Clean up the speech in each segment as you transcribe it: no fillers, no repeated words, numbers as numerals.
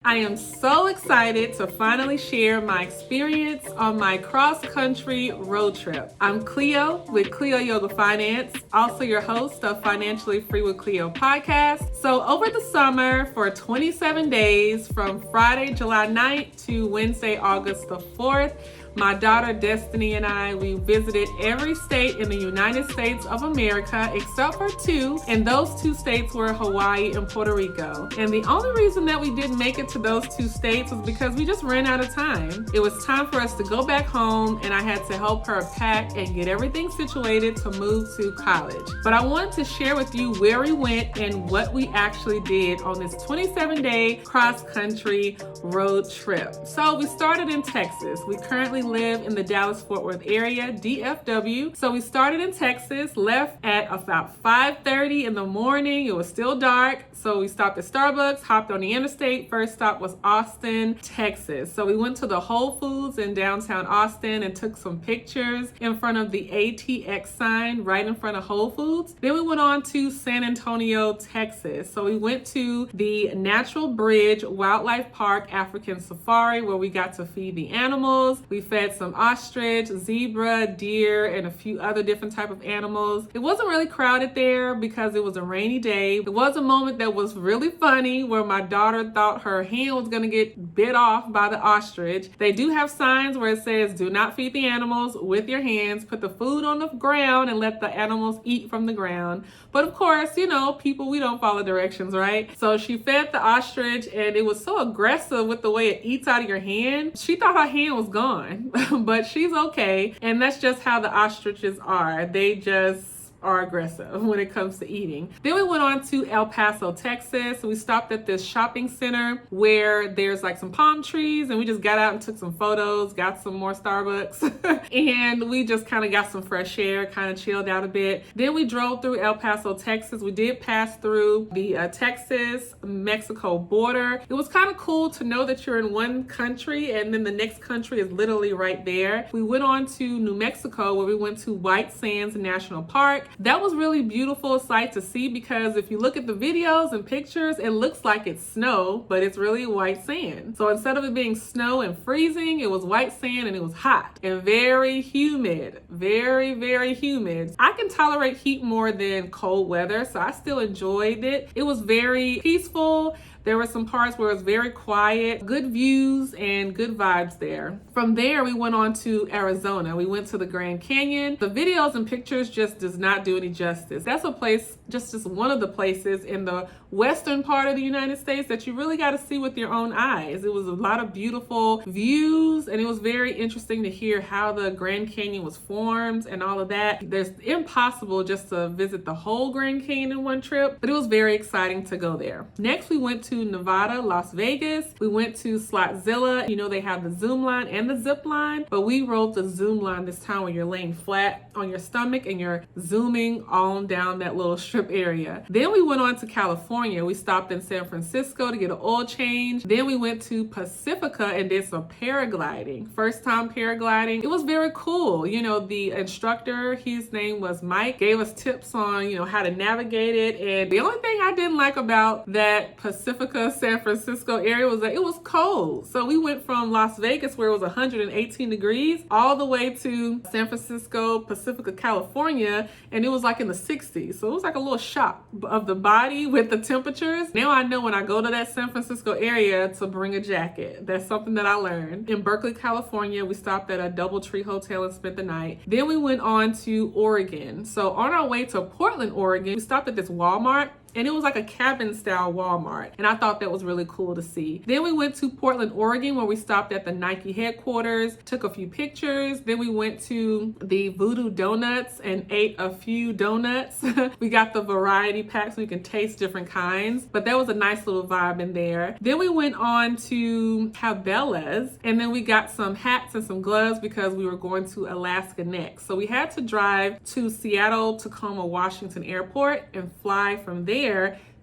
I am so excited to finally share my experience on my cross-country road trip. I'm Cleo with Cleo Yoga Finance, also your host of Financially Free with Cleo podcast. So over the summer for 27 days from Friday, July 9th to Wednesday, August the 4th, my daughter Destiny and I, we visited every state in the United States of America except for two, and those two states were Hawaii and Puerto Rico. And the only reason that we didn't make it to those two states was because we just ran out of time. It was time for us to go back home, and I had to help her pack and get everything situated to move to college. But I wanted to share with you where we went and what we actually did on this 27-day cross-country road trip. So we started in Texas. We currently live in the Dallas-Fort Worth area, DFW. So we started in Texas, left at about 5:30 in the morning. It was still dark. So we stopped at Starbucks, hopped on the interstate. First stop was Austin, Texas. So we went to the Whole Foods in downtown Austin and took some pictures in front of the ATX sign right in front of Whole Foods. Then we went on to San Antonio, Texas. So we went to the Natural Bridge Wildlife Park African Safari where we got to feed the animals. We fed some ostrich, zebra, deer, and a few other different type of animals. It wasn't really crowded there because it was a rainy day. There was a moment that was really funny where my daughter thought her hand was going to get bit off by the ostrich. They do have signs where it says, do not feed the animals with your hands. Put the food on the ground and let the animals eat from the ground. But of course, you know, people, we don't follow directions, right? So she fed the ostrich and it was so aggressive with the way it eats out of your hand. She thought her hand was gone, but she's okay. And that's just how the ostriches are. They just are aggressive when it comes to eating. Then we went on to El Paso, Texas. We stopped at this shopping center where there's like some palm trees, and we just got out and took some photos, got some more Starbucks, and we just kind of got some fresh air, kind of chilled out a bit. Then we drove through El Paso, Texas. We did pass through the Texas-Mexico border. It was kind of cool to know that you're in one country and then the next country is literally right there. We went on to New Mexico where we went to White Sands National Park. That was really beautiful sight to see because if you look at the videos and pictures, it looks like it's snow, but it's really white sand. So instead of it being snow and freezing, it was white sand and it was hot and very humid, very, very humid. I can tolerate heat more than cold weather, so I still enjoyed it. It was very peaceful. There were some parts where it was very quiet, good views and good vibes there. From there, we went on to Arizona. We went to the Grand Canyon. The videos and pictures just does not do any justice. That's a place, just one of the places in the western part of the United States that you really got to see with your own eyes. It was a lot of beautiful views, and it was very interesting to hear how the Grand Canyon was formed and all of that. There's impossible just to visit the whole Grand Canyon in one trip, but it was very exciting to go there. Next, we went to Nevada, Las Vegas. We went to Slotzilla. You know, they have the zoom line and the zip line, but we rode the zoom line this time where you're laying flat on your stomach and you're zooming on down that little strip area. Then we went on to California. We stopped in San Francisco to get an oil change. Then we went to Pacifica and did some paragliding. First time paragliding. It was very cool. You know, the instructor, his name was Mike, gave us tips on, you know, how to navigate it. And the only thing I didn't like about that Pacifica, San Francisco area was that it was cold. So we went from Las Vegas where it was 118 degrees all the way to San Francisco, Pacifica, California, and it was like in the 60s. So it was like a little shock of the body with the temperatures. Now I know when I go to that San Francisco area to bring a jacket. That's something that I learned. In Berkeley, California, we stopped at a DoubleTree Hotel and spent the night. Then we went on to Oregon. So on our way to Portland, Oregon, we stopped at this Walmart. And it was like a cabin style Walmart. And I thought that was really cool to see. Then we went to Portland, Oregon, where we stopped at the Nike headquarters, took a few pictures. Then we went to the Voodoo Donuts and ate a few donuts. We got the variety pack so you can taste different kinds. But that was a nice little vibe in there. Then we went on to Cabela's, and then we got some hats and some gloves because we were going to Alaska next. So we had to drive to Seattle, Tacoma, Washington Airport and fly from there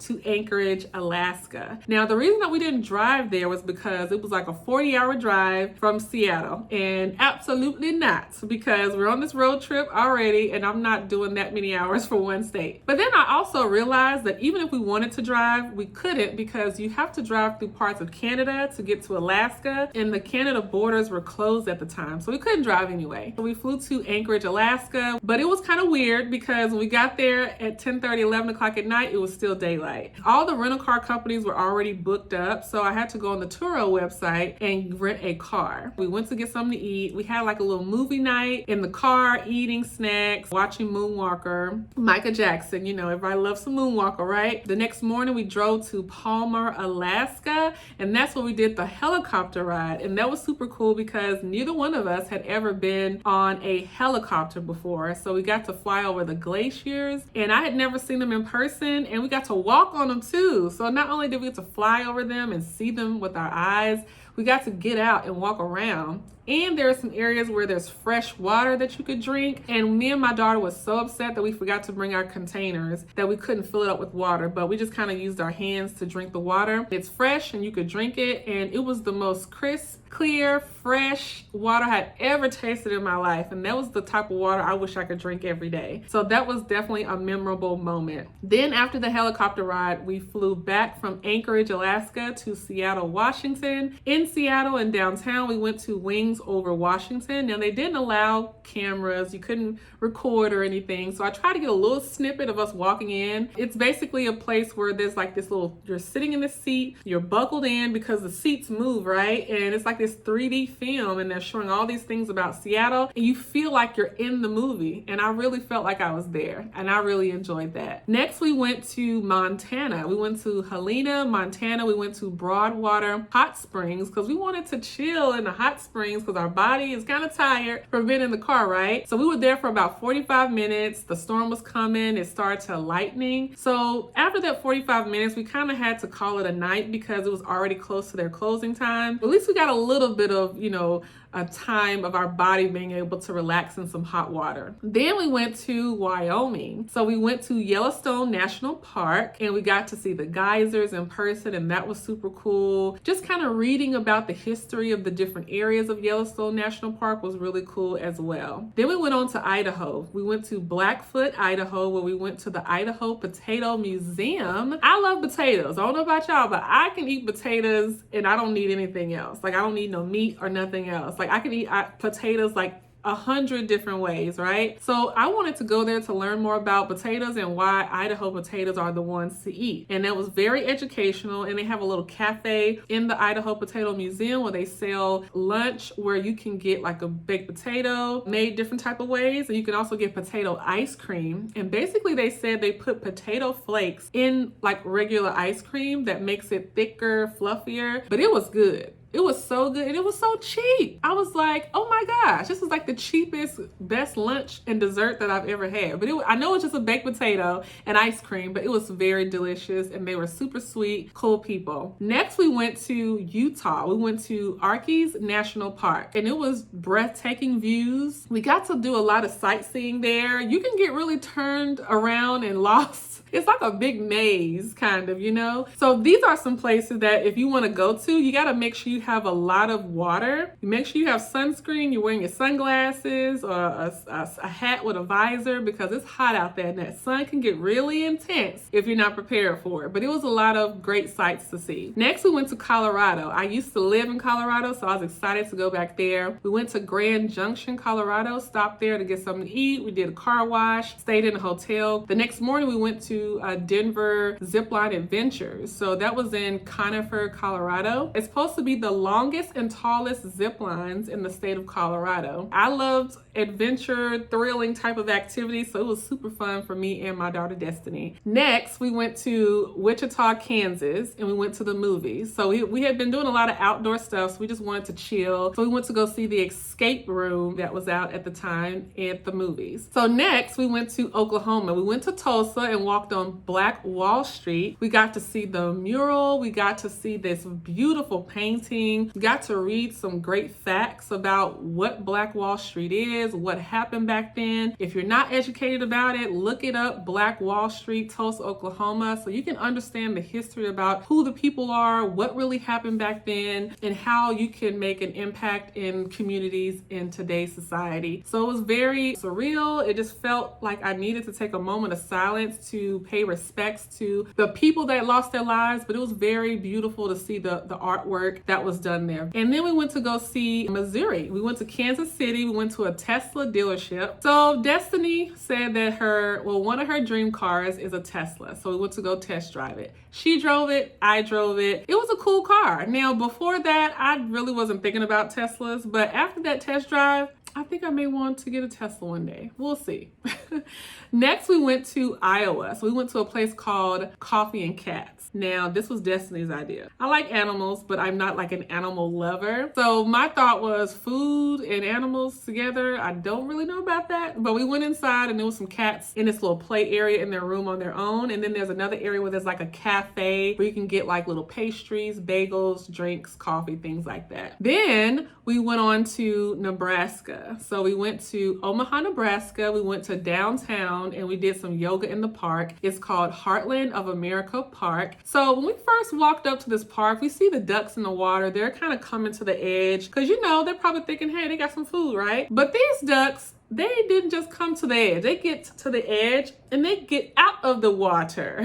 to Anchorage, Alaska. Now, the reason that we didn't drive there was because it was like a 40-hour drive from Seattle, and absolutely not, because we're on this road trip already and I'm not doing that many hours for one state. But then I also realized that even if we wanted to drive, we couldn't, because you have to drive through parts of Canada to get to Alaska, and the Canada borders were closed at the time, so we couldn't drive anyway. So we flew to Anchorage, Alaska, but it was kind of weird because when we got there at 10:30, 11 o'clock at night, it was still daylight. All the rental car companies were already booked up, so I had to go on the Turo website and rent a car. We went to get something to eat. We had like a little movie night in the car, eating snacks, watching Moonwalker, Michael Jackson. You know, everybody loves some Moonwalker, right? The next morning we drove to Palmer, Alaska, and that's where we did the helicopter ride. And that was super cool because neither one of us had ever been on a helicopter before. So we got to fly over the glaciers, and I had never seen them in person, and we got to walk on them too. So not only did we get to fly over them and see them with our eyes, we got to get out and walk around. And there are some areas where there's fresh water that you could drink. And me and my daughter was so upset that we forgot to bring our containers that we couldn't fill it up with water, but we just kind of used our hands to drink the water. It's fresh and you could drink it, and it was the most crisp, clear, fresh water I had ever tasted in my life. And that was the type of water I wish I could drink every day. So that was definitely a memorable moment. Then after the helicopter ride, we flew back from Anchorage, Alaska to Seattle, Washington. In Seattle and downtown, we went to Wings Over Washington. Now, they didn't allow cameras. You couldn't record or anything. So I tried to get a little snippet of us walking in. It's basically a place where there's like this little, you're sitting in the seat, you're buckled in because the seats move, right? And it's like this 3D film, and they're showing all these things about Seattle, and you feel like you're in the movie. And I really felt like I was there, and I really enjoyed that. Next, we went to Montana. We went to Helena, Montana. We went to Broadwater Hot Springs because we wanted to chill in the hot springs because our body is kind of tired from being in the car, right? So we were there for about 45 minutes. The storm was coming. It started to lightning. So after that 45 minutes, we kind of had to call it a night because it was already close to their closing time. At least we got a little bit of, a time of our body being able to relax in some hot water. Then we went to Wyoming. So we went to Yellowstone National Park, and we got to see the geysers in person, and that was super cool. Just kind of reading about the history of the different areas of Yellowstone National Park was really cool as well. Then we went on to Idaho. We went to Blackfoot, Idaho, where we went to the Idaho Potato Museum. I love potatoes. I don't know about y'all, but I can eat potatoes and I don't need anything else. Like, I don't need no meat or nothing else. Like, I can eat potatoes like 100 different ways, right? So I wanted to go there to learn more about potatoes and why Idaho potatoes are the ones to eat. And that was very educational. And they have a little cafe in the Idaho Potato Museum where they sell lunch where you can get like a baked potato made different type of ways. And you can also get potato ice cream. And basically they said they put potato flakes in like regular ice cream that makes it thicker, fluffier, but it was good. It was so good, and it was so cheap. I was like, oh my gosh, this is like the cheapest, best lunch and dessert that I've ever had. But I know it's just a baked potato and ice cream, but it was very delicious, and they were super sweet, cool people. Next, we went to Utah. We went to Arches National Park, and it was breathtaking views. We got to do a lot of sightseeing there. You can get really turned around and lost. It's like a big maze, kind of, So these are some places that if you want to go to, you got to make sure you have a lot of water. Make sure you have sunscreen, you're wearing your sunglasses or a hat with a visor because it's hot out there and that sun can get really intense if you're not prepared for it. But it was a lot of great sights to see. Next, we went to Colorado. I used to live in Colorado, so I was excited to go back there. We went to Grand Junction, Colorado, stopped there to get something to eat. We did a car wash, stayed in a hotel. The next morning, we went to Denver Zipline Adventures. So that was in Conifer, Colorado. It's supposed to be the longest and tallest zip lines in the state of Colorado. I loved adventure, thrilling type of activities, so it was super fun for me and my daughter Destiny. Next, we went to Wichita, Kansas, and we went to the movies. So we had been doing a lot of outdoor stuff, so we just wanted to chill. So we went to go see the Escape Room that was out at the time at the movies. So next, we went to Oklahoma. We went to Tulsa and walked walked on Black Wall Street. We got to see the mural. We got to see this beautiful painting. We got to read some great facts about what Black Wall Street is, what happened back then. If you're not educated about it, look it up, Black Wall Street, Tulsa, Oklahoma, so you can understand the history about who the people are, what really happened back then, and how you can make an impact in communities in today's society. So it was very surreal. It just felt like I needed to take a moment of silence to pay respects to the people that lost their lives, but it was very beautiful to see the artwork that was done there. And then we went to go see Missouri. We went to Kansas City. We went to a Tesla dealership. So Destiny said that one of her dream cars is a Tesla. So we went to go test drive it. She drove it. I drove it. It was a cool car. Now, before that, I really wasn't thinking about Teslas, but after that test drive, I think I may want to get a Tesla one day. We'll see. Next, we went to Iowa. So we went to a place called Coffee and Cats. Now, this was Destiny's idea. I like animals, but I'm not like an animal lover. So my thought was food and animals together. I don't really know about that, but we went inside and there was some cats in this little play area in their room on their own. And then there's another area where there's like a cafe where you can get like little pastries, bagels, drinks, coffee, things like that. Then we went on to Nebraska. So we went to Omaha, Nebraska. We went to downtown and we did some yoga in the park. It's called Heartland of America Park. So when we first walked up to this park, we see the ducks in the water. They're kind of coming to the edge because, they're probably thinking, hey, they got some food, right? But these ducks, they didn't just come to the edge. They get to the edge and they get out of the water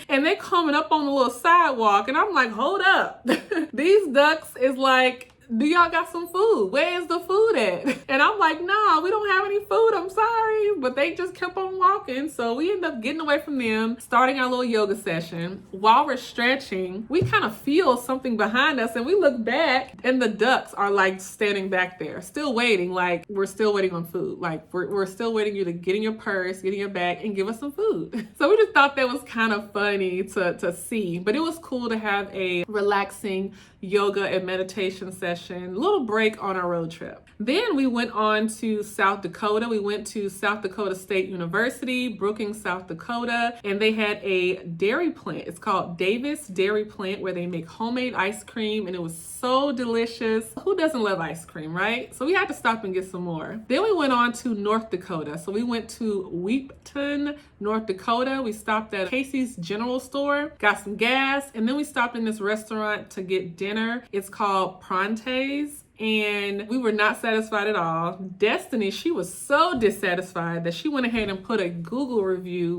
and they coming up on the little sidewalk. And I'm like, hold up. These ducks is like, do y'all got some food? Where is the food at? And I'm like, nah, we don't have any food. I'm sorry. But they just kept on walking. So we ended up getting away from them, starting our little yoga session. While we're stretching, we kind of feel something behind us and we look back and the ducks are like standing back there, still waiting. Like we're still waiting on food. Like we're still waiting you to get in your purse, get in your bag and give us some food. So we just thought that was kind of funny to see, but it was cool to have a relaxing yoga and meditation session, little break on our road trip. Then we went on to South Dakota. We went to South Dakota State University, Brookings, South Dakota, and they had a dairy plant. It's called Davis Dairy Plant where they make homemade ice cream and it was so delicious. Who doesn't love ice cream, right? So we had to stop and get some more. Then we went on to North Dakota. So we went to Weepton, North Dakota. We stopped at Casey's General Store, got some gas, and then we stopped in this restaurant to get dinner. It's called Pronte's. And we were not satisfied at all. Destiny, she was so dissatisfied that she went ahead and put a Google review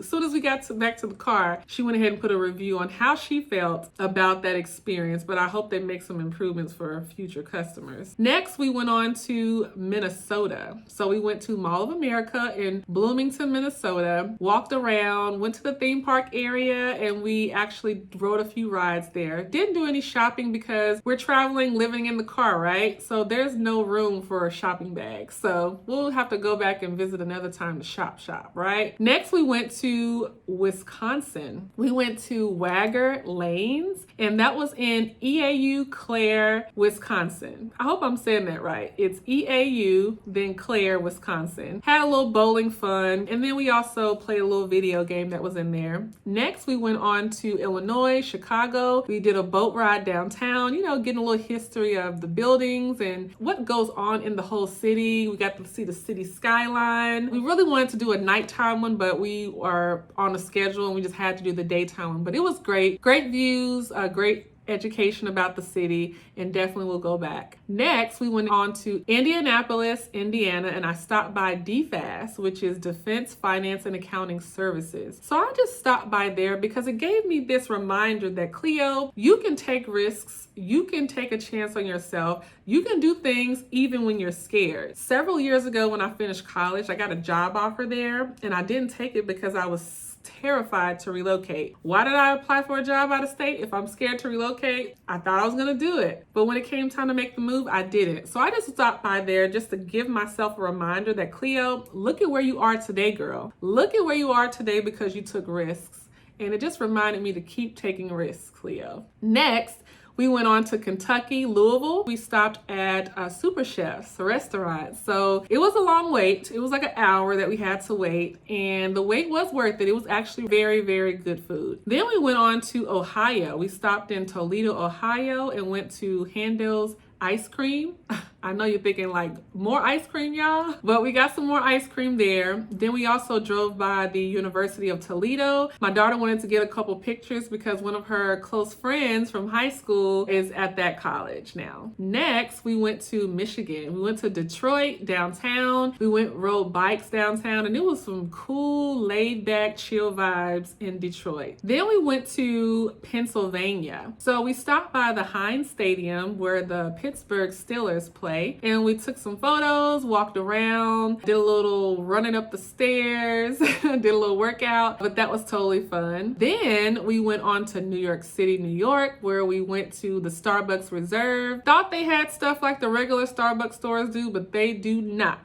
as soon as we got back to the car, she went ahead and put a review on how she felt about that experience, but I hope they make some improvements for future customers. Next, we went on to Minnesota. So we went to Mall of America in Bloomington, Minnesota, walked around, went to the theme park area, and we actually rode a few rides there. Didn't do any shopping because we're traveling, living in the car, right? So there's no room for a shopping bag. So we'll have to go back and visit another time to shop, right? Next, we went to Wisconsin. We went to Wagger Lanes, and that was in EAU Clare, Wisconsin. I hope I'm saying that right. It's EAU, then Clare, Wisconsin. Had a little bowling fun, and then we also played a little video game that was in there. Next, we went on to Illinois, Chicago. We did a boat ride downtown, getting a little history of the buildings and what goes on in the whole city. We got to see the city skyline. We really wanted to do a nighttime one, but we are on a schedule and we just had to do the daytime one. But it was great. Great views, great education about the city, and definitely will go back. Next, we went on to Indianapolis, Indiana, and I stopped by DFAS, which is Defense Finance and Accounting Services. So I just stopped by there because it gave me this reminder that, Cleo, you can take risks, you can take a chance on yourself, you can do things even when you're scared. Several years ago when I finished college, I got a job offer there, and I didn't take it because I was terrified to relocate. Why did I apply for a job out of state if I'm scared to relocate? I thought I was gonna do it, but when it came time to make the move, I didn't. So I just stopped by there just to give myself a reminder that, Cleo, look at where you are today, girl. Look at where you are today because you took risks. And it just reminded me to keep taking risks, Cleo. Next, We went on to Kentucky, Louisville. We stopped at Super Chef's restaurant. So it was a long wait. It was like an hour that we had to wait, and the wait was worth it. It was actually very, very good food. Then we went on to Ohio. We stopped in Toledo, Ohio, and went to Handel's ice cream. I know you're thinking like, more ice cream, y'all, but we got some more ice cream there. Then we also drove by the University of Toledo. My daughter wanted to get a couple pictures because one of her close friends from high school is at that college now. Next, we went to Michigan. We went to Detroit downtown. We rode bikes downtown, and it was some cool, laid back, chill vibes in Detroit. Then we went to Pennsylvania. So we stopped by the Heinz Stadium where the Pittsburgh Steelers play, and we took some photos, walked around, did a little running up the stairs, did a little workout, but that was totally fun. Then we went on to New York City, New York, where we went to the Starbucks Reserve. Thought they had stuff like the regular Starbucks stores do, but they do not.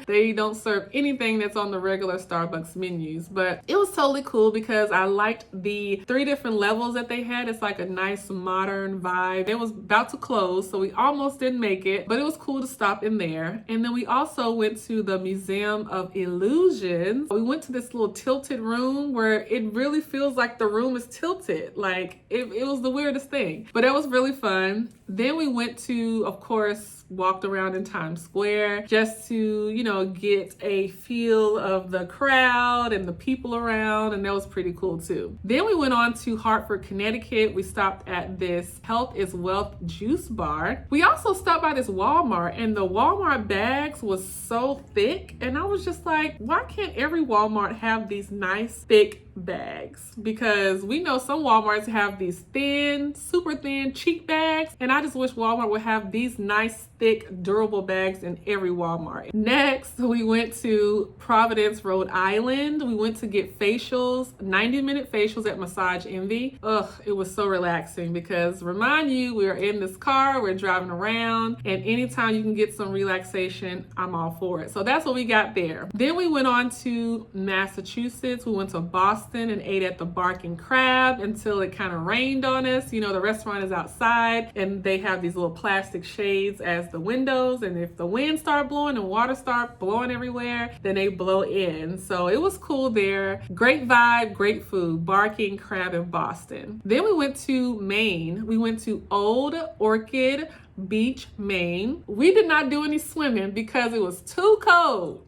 They don't serve anything that's on the regular Starbucks menus, but it was totally cool because I liked the 3 different levels that they had. It's like a nice modern vibe. It was about to close, so we almost didn't make it, but it was cool to stop in there. And then we also went to the Museum of Illusions. We went to this little tilted room where it really feels like the room is tilted. Like it was the weirdest thing, but it was really fun. Then we went to, of course, walked around in Times Square just to, get a feel of the crowd and the people around, and that was pretty cool too. Then we went on to Hartford, Connecticut. We stopped at this Health is Wealth juice bar. We also stopped by this Walmart, and the Walmart bags was so thick, and I was just like, why can't every Walmart have these nice thick bags? Because we know some Walmarts have these thin, super thin cheek bags, and I just wish Walmart would have these nice thick durable bags in every Walmart. Next, we went to Providence, Rhode Island. We went to get facials, 90-minute facials at Massage Envy. Ugh, it was so relaxing because remind you, we're in this car, we're driving around, and anytime you can get some relaxation, I'm all for it. So that's what we got there. Then we went on to Massachusetts. We went to Boston and ate at the Barking Crab until it kind of rained on us. The restaurant is outside and they have these little plastic shades as the windows, and if the wind start blowing and water start blowing everywhere, then they blow in. So it was cool there. Great vibe, great food. Barking Crab in Boston. Then we went to Maine. We went to Old Orchid Beach, Maine. We did not do any swimming because it was too cold.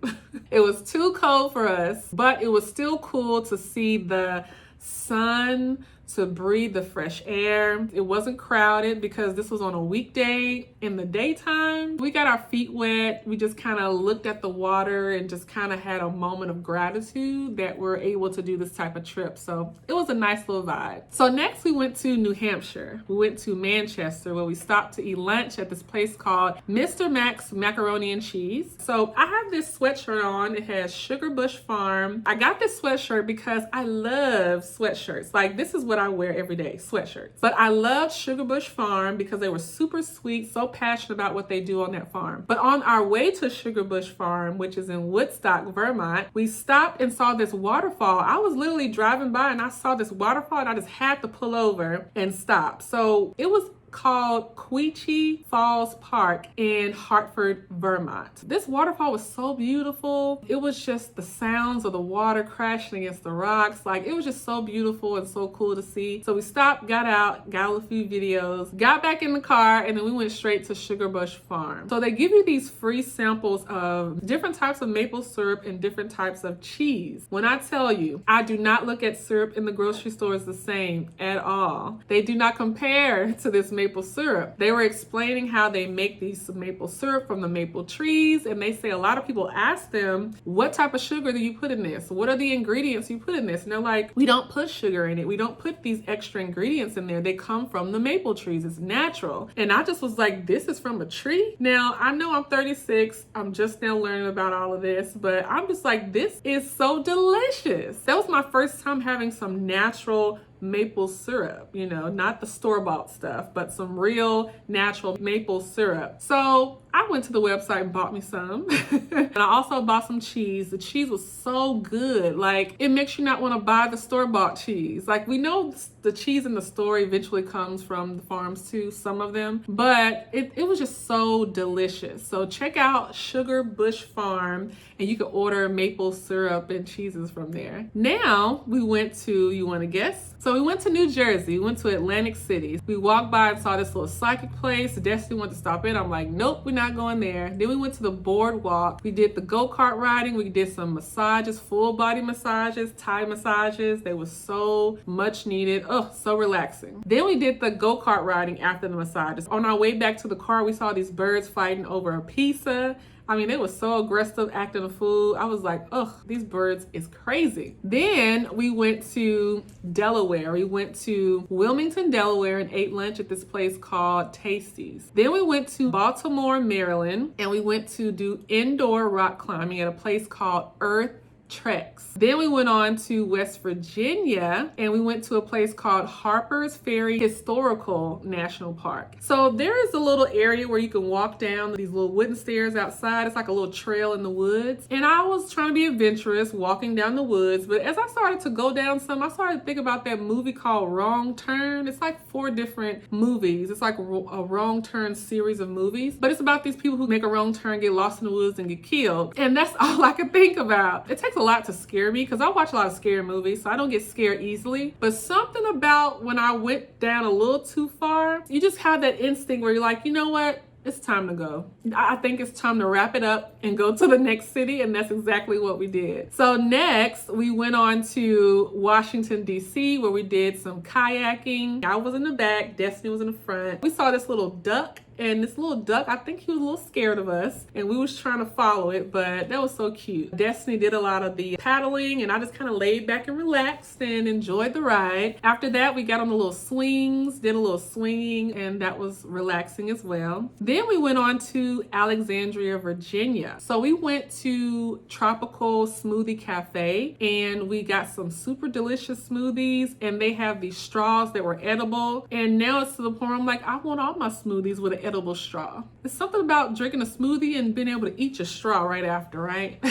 It was too cold for us, but it was still cool to see the sun, to breathe the fresh air. It wasn't crowded because this was on a weekday in the daytime. We got our feet wet. We just kind of looked at the water and just kind of had a moment of gratitude that we're able to do this type of trip. So it was a nice little vibe. So next we went to New Hampshire. We went to Manchester where we stopped to eat lunch at this place called Mr. Mac's Macaroni and Cheese. So I have this sweatshirt on. It has Sugar Bush Farm. I got this sweatshirt because I love sweatshirts. Like, this is what I wear every day, sweatshirts. But I loved Sugar Bush Farm because they were super sweet, so passionate about what they do on that farm. But on our way to Sugar Bush Farm, which is in Woodstock, Vermont, we stopped and saw this waterfall. I was literally driving by and I saw this waterfall and I just had to pull over and stop. So it was called Quechee Falls Park in Hartford, Vermont. This waterfall was so beautiful. It was just the sounds of the water crashing against the rocks. Like, it was just so beautiful and so cool to see. So we stopped, got out, got a few videos, got back in the car, and then we went straight to Sugar Bush Farm. So they give you these free samples of different types of maple syrup and different types of cheese. When I tell you, I do not look at syrup in the grocery stores the same at all. They do not compare to this maple syrup. They were explaining how they make these maple syrup from the maple trees, and they say a lot of people ask them, what type of sugar do you put in this? What are the ingredients you put in this? And they're like, we don't put sugar in it. We don't put these extra ingredients in there. They come from the maple trees. It's natural. And I just was like, this is from a tree? Now, I know I'm 36. I'm just now learning about all of this, but I'm just like, this is so delicious. That was my first time having some natural maple syrup, not the store-bought stuff, but some real natural maple syrup. So I went to the website and bought me some. And I also bought some cheese. The cheese was so good. Like, it makes you not want to buy the store-bought cheese. Like, we know the cheese in the store eventually comes from the farms too, some of them, but it was just so delicious. So check out Sugar Bush Farm and you can order maple syrup and cheeses from there. Now we went to, you want to guess? So we went to New Jersey. We went to Atlantic City. We walked by and saw this little psychic place. Destiny wanted to stop in. I'm like, nope, we're not going there. Then we went to the boardwalk. We did the go-kart riding. We did some massages, full body massages, Thai massages. They were so much needed. Oh, so relaxing. Then we did the go-kart riding after the massages. On our way back to the car, we saw these birds fighting over a pizza. I mean, they were so aggressive, acting a fool. I was like, ugh, these birds is crazy. Then we went to Delaware. We went to Wilmington, Delaware, and ate lunch at this place called Tasty's. Then we went to Baltimore, Maryland, and we went to do indoor rock climbing at a place called Earth Treks. Then we went on to West Virginia and we went to a place called Harper's Ferry Historical National Park. So there is a little area where you can walk down these little wooden stairs outside. It's like a little trail in the woods. And I was trying to be adventurous walking down the woods, but as I started to go down some, I started to think about that movie called Wrong Turn. It's like 4 different movies. It's like a Wrong Turn series of movies, but it's about these people who make a wrong turn, get lost in the woods and get killed. And that's all I could think about. It takes a lot to scare me because I watch a lot of scary movies, so I don't get scared easily. But something about when I went down a little too far, you just have that instinct where you're like, you know what? It's time to go. I think it's time to wrap it up and go to the next city, and that's exactly what we did. So next, we went on to Washington, D.C., where we did some kayaking. I was in the back, Destiny was in the front. We saw this little duck, and this little duck, I think he was a little scared of us, and we was trying to follow it, but that was so cute. Destiny did a lot of the paddling, and I just kind of laid back and relaxed and enjoyed the ride. After that, we got on the little swings, did a little swinging, and that was relaxing as well. Then we went on to Alexandria, Virginia. So we went to Tropical Smoothie Cafe, and we got some super delicious smoothies, and they have these straws that were edible, and now it's to the point where I'm like, I want all my smoothies with an edible straw. There's something about drinking a smoothie and being able to eat your straw right after, right?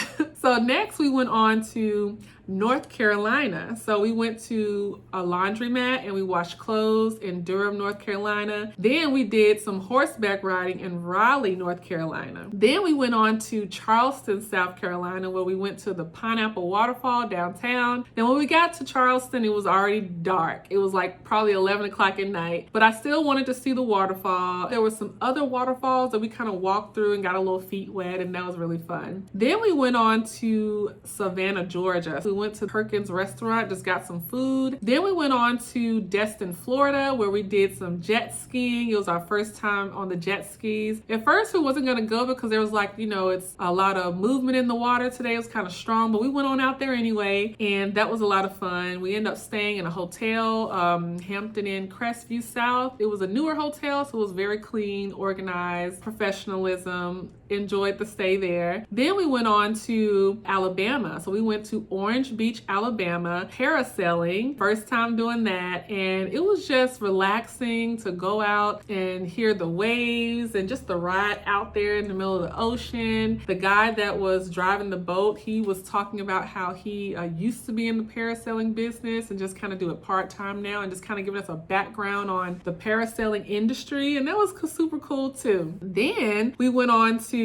So next we went on to North Carolina. So we went to a laundromat and we washed clothes in Durham, North Carolina. Then we did some horseback riding in Raleigh, North Carolina. Then we went on to Charleston, South Carolina, where we went to the Pineapple Waterfall downtown. Then when we got to Charleston, it was already dark. It was like probably 11 o'clock at night, but I still wanted to see the waterfall. There were some other waterfalls that we kind of walked through and got a little feet wet, and that was really fun. Then we went on to Savannah, Georgia. We went to Perkins restaurant, just got some food. Then we went on to Destin, Florida, where we did some jet skiing. It was our first time on the jet skis. At first we wasn't gonna go because there was like, it's a lot of movement in the water today. It was kind of strong, but we went on out there anyway, and that was a lot of fun. We ended up staying in a hotel, Hampton Inn Crestview South. It was a newer hotel, so it was very clean, organized, professionalism. Enjoyed the stay there. Then we went on to Alabama. So we went to Orange Beach, Alabama, parasailing. First time doing that. And it was just relaxing to go out and hear the waves and just the ride out there in the middle of the ocean. The guy that was driving the boat, he was talking about how he used to be in the parasailing business and just kind of do it part-time now, and just kind of giving us a background on the parasailing industry. And that was super cool too. Then we went on to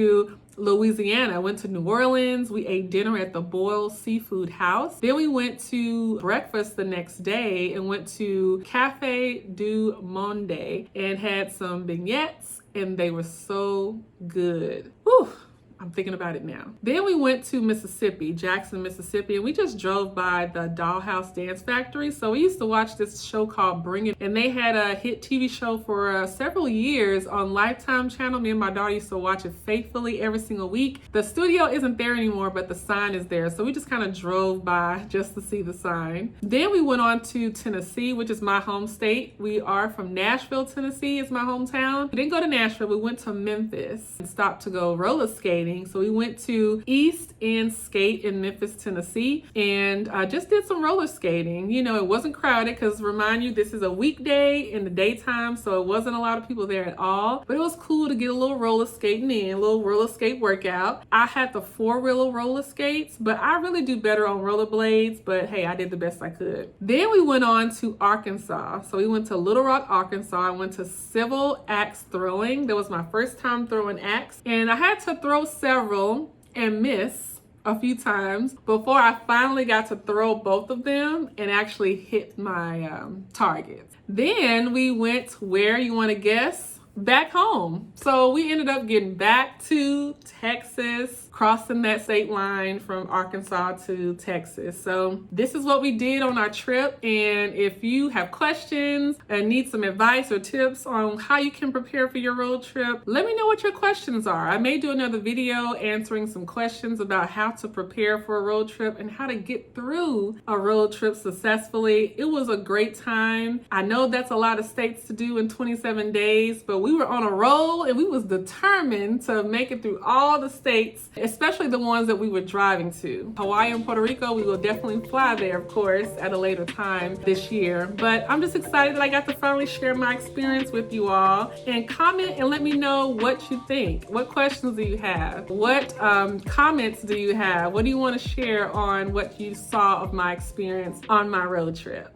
Louisiana. Went to New Orleans. We ate dinner at the Boiled Seafood House. Then we went to breakfast the next day and went to Cafe du Monde and had some beignets, and they were so good. Whew. I'm thinking about it now. Then we went to Mississippi, Jackson, Mississippi, and we just drove by the Dollhouse Dance Factory. So we used to watch this show called Bring It, and they had a hit TV show for several years on Lifetime channel. Me and my daughter used to watch it faithfully every single week. The studio isn't there anymore, but the sign is there. So we just kind of drove by just to see the sign. Then we went on to Tennessee, which is my home state. We are from Nashville, Tennessee. It's my hometown. We didn't go to Nashville. We went to Memphis and stopped to go roller skating. skating. So we went to East End Skate in Memphis, Tennessee, and just did some roller skating. You know, it wasn't crowded because, remind you, this is a weekday in the daytime, so it wasn't a lot of people there at all. But it was cool to get a little roller skating in, a little roller skate workout. I had the four-wheeler roller skates, but I really do better on rollerblades, but hey, I did the best I could. Then we went on to Arkansas. So we went to Little Rock, Arkansas. I went to civil axe throwing. That was my first time throwing axe, and I had to throw several and miss a few times before I finally got to throw both of them and actually hit my targets. Then we went, where you want to guess? Back home. So we ended up getting back to Texas, crossing that state line from Arkansas to Texas. So this is what we did on our trip. And if you have questions and need some advice or tips on how you can prepare for your road trip, let me know what your questions are. I may do another video answering some questions about how to prepare for a road trip and how to get through a road trip successfully. It was a great time. I know that's a lot of states to do in 27 days, but we were on a roll and we was determined to make it through all the states, especially the ones that we were driving to. Hawaii and Puerto Rico, we will definitely fly there, of course, at a later time this year. But I'm just excited that I got to finally share my experience with you all. And comment and let me know what you think. What questions do you have? What comments do you have? What do you want to share on what you saw of my experience on my road trip?